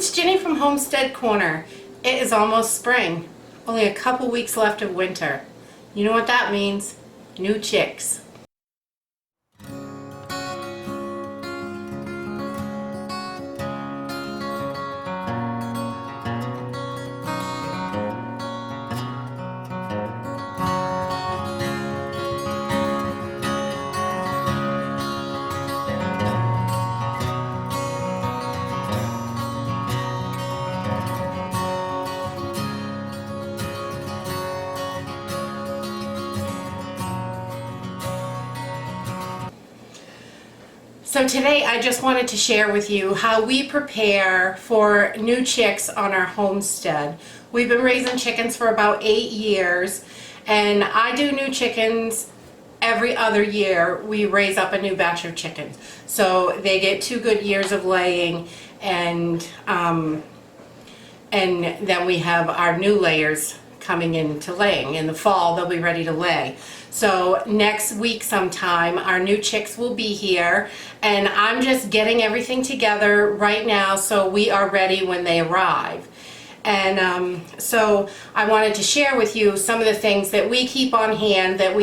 it's Ginny from Homestead Corner. It is almost spring. Only a couple weeks left of winter. You know what that means? New chicks. So today I just wanted to share with you how we prepare for new chicks on our homestead. We've been raising chickens for about 8 years, and I do new chickens every other year. We raise up a new batch of chickens. So they get 2 good years of laying, and then we have our new layers coming into laying. In the fall they'll be ready to lay. So next week sometime our new chicks will be here, and I'm just getting everything together right now so we are ready when they arrive. And so I wanted to share with you some of the things that we keep on hand that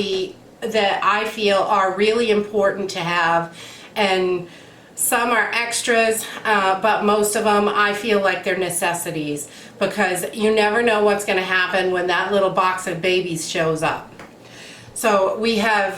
I feel are really important to have, and some are extras, but most of them I feel like they're necessities, because you never know what's going to happen when that little box of babies shows up. So we buy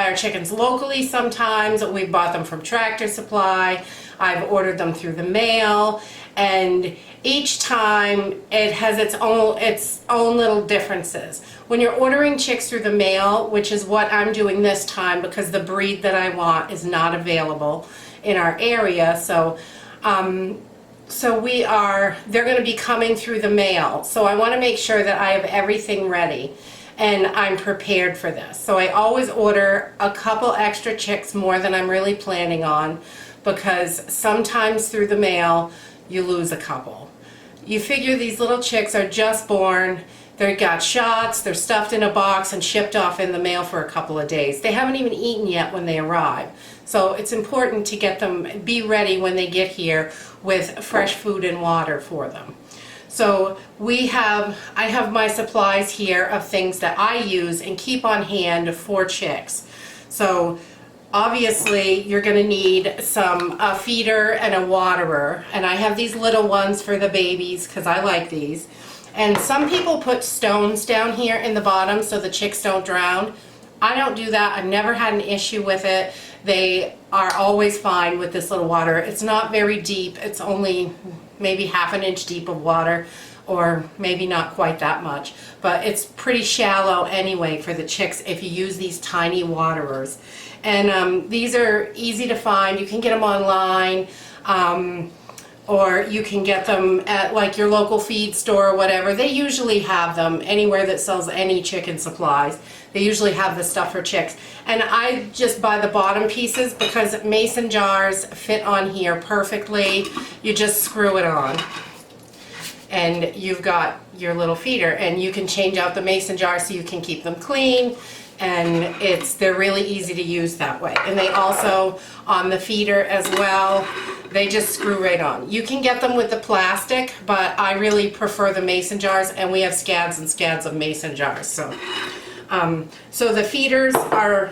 our chickens locally sometimes. We've bought them from Tractor Supply. I've ordered them through the mail, and each time it has its own little differences. When you're ordering chicks through the mail, which is what I'm doing this time because the breed that I want is not available in our area, so they're going to be coming through the mail. So I want to make sure that I have everything ready and I'm prepared for this. So I always order a couple extra chicks more than I'm really planning on, because sometimes through the mail you lose a couple. You figure these little chicks are just born, they got shots, they're stuffed in a box and shipped off in the mail for a couple of days. They haven't even eaten yet when they arrive. So it's important to get them, be ready when they get here with fresh food and water for them. So I have my supplies here of things that I use and keep on hand for chicks. So obviously you're going to need a feeder and a waterer, and I have these little ones for the babies because I like these. And some people put stones down here in the bottom so the chicks don't drown. I don't do that. I've never had an issue with it. They are always fine with this little water. It's not very deep. It's only maybe ½ an inch deep of water, or maybe not quite that much. But it's pretty shallow anyway for the chicks if you use these tiny waterers. And these are easy to find. You can get them online. Or you can get them at like your local feed store or whatever. They usually have them anywhere that sells any chicken supplies. They usually have the stuff for chicks. And I just buy the bottom pieces because mason jars fit on here perfectly. You just screw it on and you've got your little feeder, and you can change out the mason jars so you can keep them clean. And they're really easy to use that way. And they also, on the feeder as well, they just screw right on. You can get them with the plastic, but I really prefer the mason jars, and we have scads and scads of mason jars. So the feeders are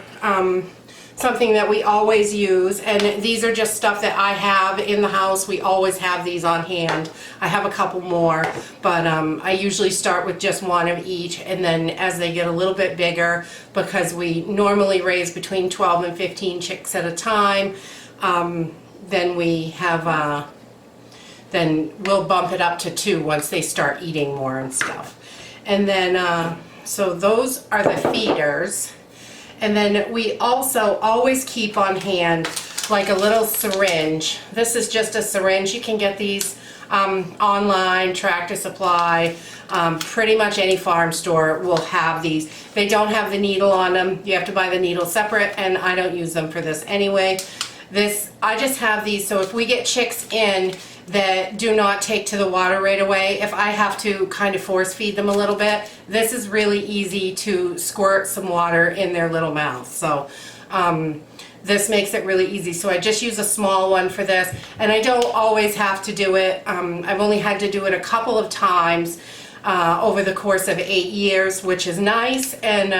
something that we always use, and these are just stuff that I have in the house. We always have these on hand. I have a couple more, but I usually start with just one of each, and then as they get a little bit bigger, because we normally raise between 12 and 15 chicks at a time, then we'll bump it up to 2 once they start eating more and stuff. And then so those are the feeders. And then we also always keep on hand like a little syringe. This is just a syringe. You can get these online, Tractor Supply, pretty much any farm store will have these. They don't have the needle on them. You have to buy the needle separate, and I don't use them for this anyway. I just have these, so if we get chicks in that do not take to the water right away, if I have to kind of force feed them a little bit, this is really easy to squirt some water in their little mouth. So this makes it really easy. So I just use a small one for this, and I don't always have to do it. I've only had to do it a couple of times over the course of 8 years, which is nice, and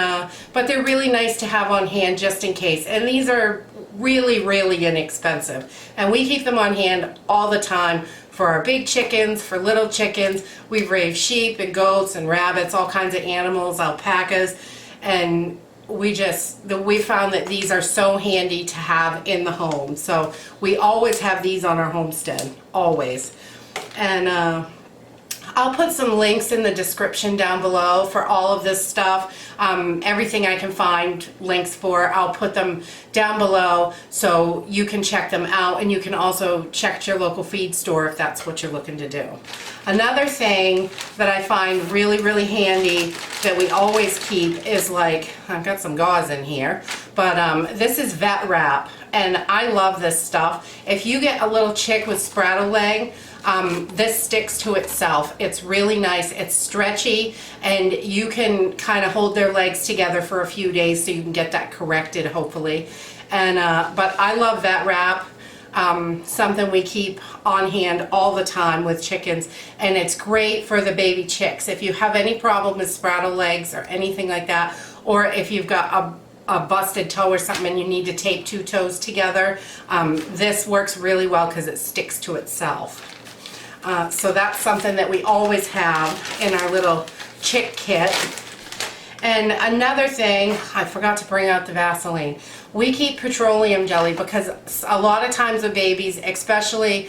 but they're really nice to have on hand just in case. And these are really inexpensive, and we keep them on hand all the time for our big chickens, for little chickens. We've raised sheep and goats and rabbits, all kinds of animals, alpacas, and we found that these are so handy to have in the home. So we always have these on our homestead, always. And I'll put some links in the description down below for all of this stuff. Everything I can find links for, I'll put them down below so you can check them out, and you can also check your local feed store if that's what you're looking to do. Another thing that I find really handy that we always keep is, like, I've got some gauze in here, but this is vet wrap, and I love this stuff. If you get a little chick with spraddle leg, this sticks to itself. It's really nice, it's stretchy, and you can kind of hold their legs together for a few days so you can get that corrected, hopefully. And but I love vet wrap. Something we keep on hand all the time with chickens, and it's great for the baby chicks. If you have any problem with spraddle legs or anything like that, or if you've got a busted toe or something and you need to tape 2 toes together, this works really well because it sticks to itself. So that's something that we always have in our little chick kit. And another thing, I forgot to bring out the Vaseline. We keep petroleum jelly because a lot of times with babies, especially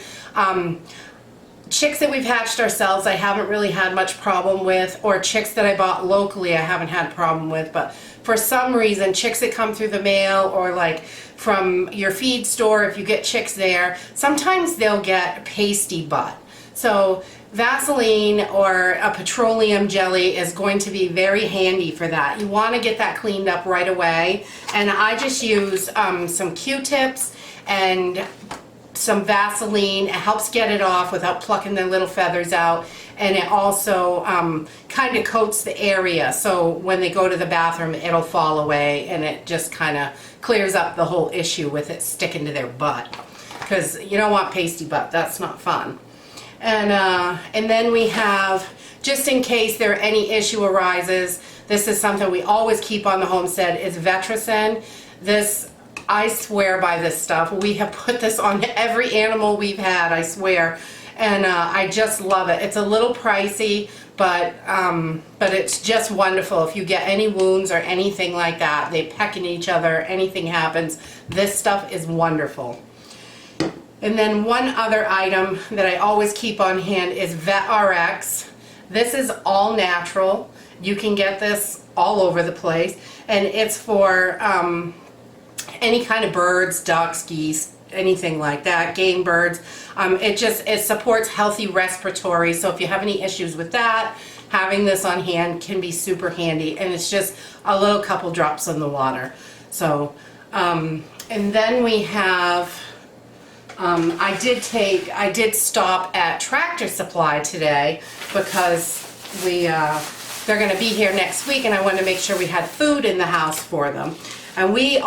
chicks that we've hatched ourselves, I haven't really had much problem with, or chicks that I bought locally I haven't had a problem with, but for some reason, chicks that come through the mail or like from your feed store, if you get chicks there, sometimes they'll get pasty butt. So Vaseline or a petroleum jelly is going to be very handy for that. You want to get that cleaned up right away, and I just use some Q-tips and some Vaseline. It helps get it off without plucking the little feathers out, and it also kind of coats the area, so when they go to the bathroom it'll fall away, and it just kind of clears up the whole issue with it sticking to their butt, because you don't want pasty butt. That's not fun. And then we have, just in case there any issue arises, this is something we always keep on the homestead, is Vetericyn. This, I swear by this stuff. We have put this on every animal we've had, I swear, and I just love it. It's a little pricey, but it's just wonderful. If you get any wounds or anything like that, they peck at each other, anything happens, this stuff is wonderful. And then one other item that I always keep on hand is Vetrx. This is all natural. You can get this all over the place, and it's for any kind of birds, ducks, geese, anything like that, game birds. It supports healthy respiratory, so if you have any issues with that, having this on hand can be super handy, and it's just a little couple drops in the water. So, and then we have, I did stop at Tractor Supply today because they're going to be here next week, and I wanted to make sure we had food in the house for them. And we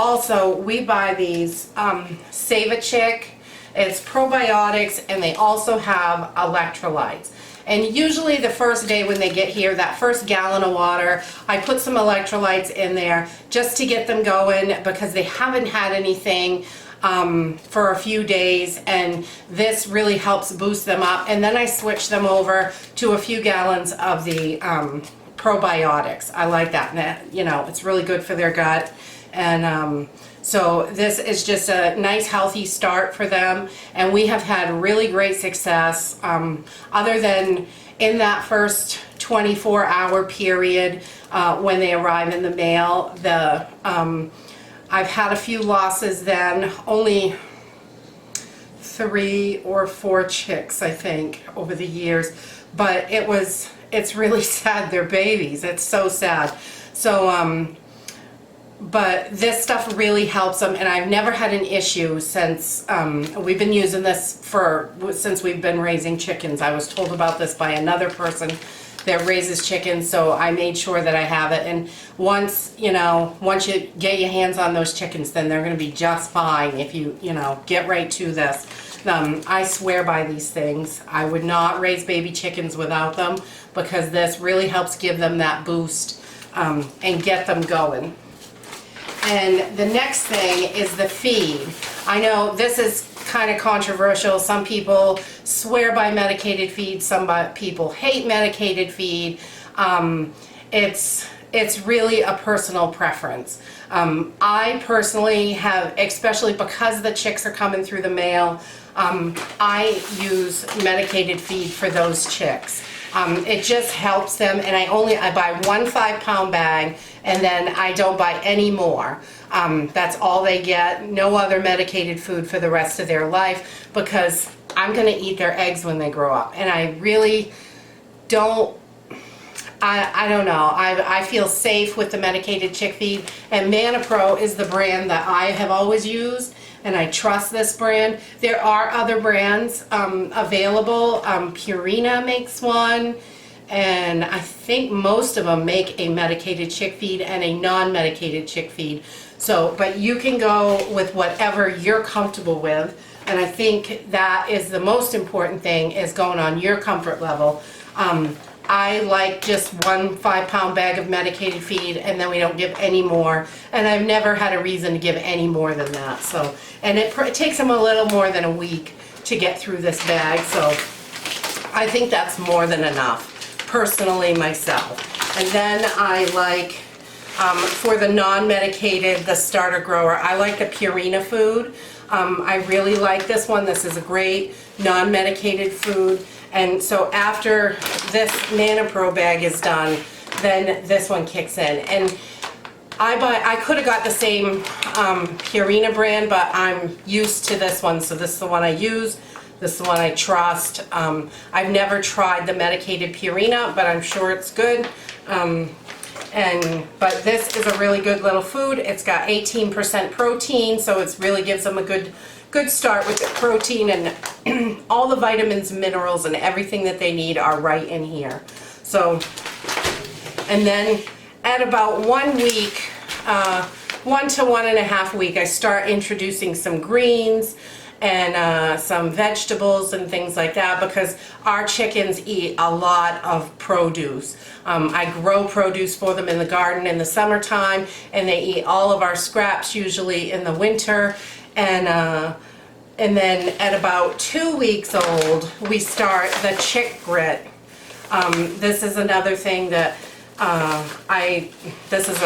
buy these Save a Chick. It's probiotics, and they also have electrolytes. And usually the first day when they get here, that first gallon of water, I put some electrolytes in there just to get them going, because they haven't had anything for a few days, and this really helps boost them up. And then I switch them over to a few gallons of the probiotics. I like that, and that, you know, it's really good for their gut. And so this is just a nice healthy start for them, and we have had really great success, other than in that first 24-hour period when they arrive in the mail. I've had a few losses then, only 3 or 4 chicks I think over the years, but it's really sad. They're babies. It's so sad. So but this stuff really helps them, and I've never had an issue since we've been using this since we've been raising chickens. I was told about this by another person that raises chickens, so I made sure that I have it. And once you get your hands on those chickens, then they're going to be just fine if you get right to this. I swear by these things. I would not raise baby chickens without them, because this really helps give them that boost and get them going. And the next thing is the feed. I know this is kind of controversial. Some people swear by medicated feed, some people hate medicated feed. It's really a personal preference. I personally have, especially because the chicks are coming through the mail, I use medicated feed for those chicks. It just helps them, and I buy one 5-pound bag, and then I don't buy any more. That's all they get, no other medicated food for the rest of their life, because I'm going to eat their eggs when they grow up. And I really don't, I don't know, I feel safe with the medicated chick feed, and ManaPro is the brand that I have always used, and I trust this brand. There are other brands available. Purina makes one, and I think most of them make a medicated chick feed and a non-medicated chick feed. So, but you can go with whatever you're comfortable with, and I think that is the most important thing, is going on your comfort level. I like just one 5-pound bag of medicated feed, and then we don't give any more. And I've never had a reason to give any more than that. So, and it takes them a little more than a week to get through this bag. So I think that's more than enough, personally, myself. And then I like, for the non-medicated, the starter grower, I like the Purina food. I really like this one. This is a great non-medicated food. And so after this ManaPro bag is done, then this one kicks in. And I could have got the same Purina brand, but I'm used to this one, so this is the one I use. This is the one I trust. I've never tried the medicated Purina, but I'm sure it's good. But this is a really good little food. It's got 18% protein, so it really gives them a good start with the protein, and all the vitamins, minerals, and everything that they need are right in here. So, and then at about 1 week, 1 to 1.5 weeks, I start introducing some greens and some vegetables and things like that, because our chickens eat a lot of produce. I grow produce for them in the garden in the summertime, and they eat all of our scraps usually in the winter. And then at about 2 weeks old, we start the chick grit. This is another thing that this is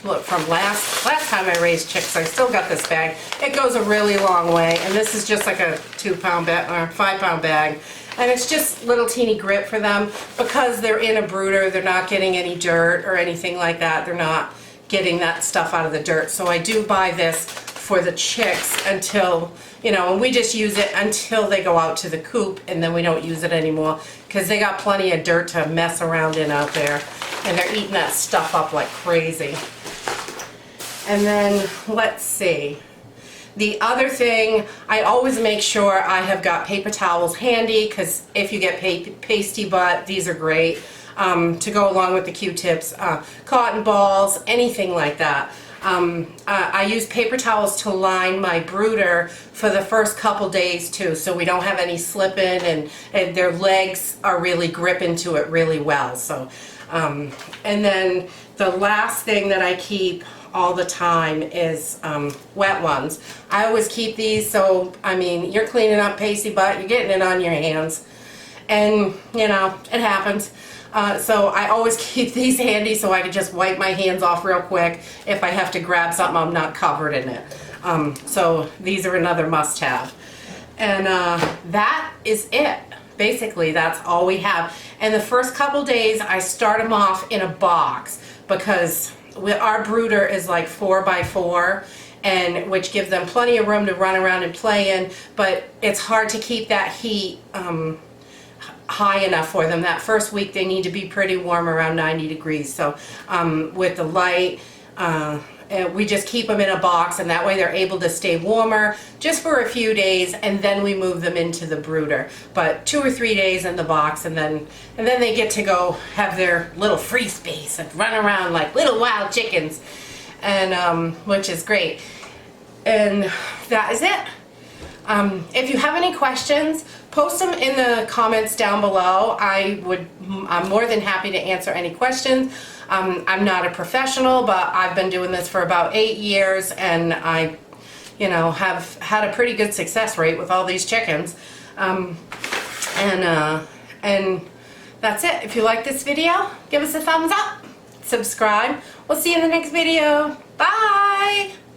look, from last time I raised chicks. I still got this bag. It goes a really long way, and this is just like a 2-pound bag or 5-pound bag. And it's just little teeny grit for them, because they're in a brooder. They're not getting any dirt or anything like that. They're not getting that stuff out of the dirt. So I do buy this for the chicks until, and we just use it until they go out to the coop, and then we don't use it anymore, because they got plenty of dirt to mess around in out there, and they're eating that stuff up like crazy. And then, let's see. The other thing, I always make sure I have got paper towels handy, because if you get pasty butt, these are great to go along with the Q-tips, cotton balls, anything like that. I use paper towels to line my brooder for the first couple days too, so we don't have any slipping, and their legs are really gripping to it really well. So, and then the last thing that I keep all the time is wet ones. I always keep these, so I mean, you're cleaning up pasty butt, you're getting it on your hands, and it happens. So I always keep these handy, so I can just wipe my hands off real quick if I have to grab something I'm not covered in it. So these are another must-have. And that is it. Basically, that's all we have. And the first couple days, I start them off in a box, because our brooder is like 4x4, and which gives them plenty of room to run around and play in, but it's hard to keep that heat high enough for them. That first week they need to be pretty warm, around 90 degrees. So with the light we just keep them in a box, and that way they're able to stay warmer just for a few days, and then we move them into the brooder. But 2 or 3 days in the box, and then they get to go have their little free space and run around like little wild chickens, and which is great. And that is it. If you have any questions, post them in the comments down below. I'm more than happy to answer any questions. I'm not a professional, but I've been doing this for about 8 years, and I, have had a pretty good success rate with all these chickens. And that's it. If you like this video, give us a thumbs up, subscribe. We'll see you in the next video. Bye!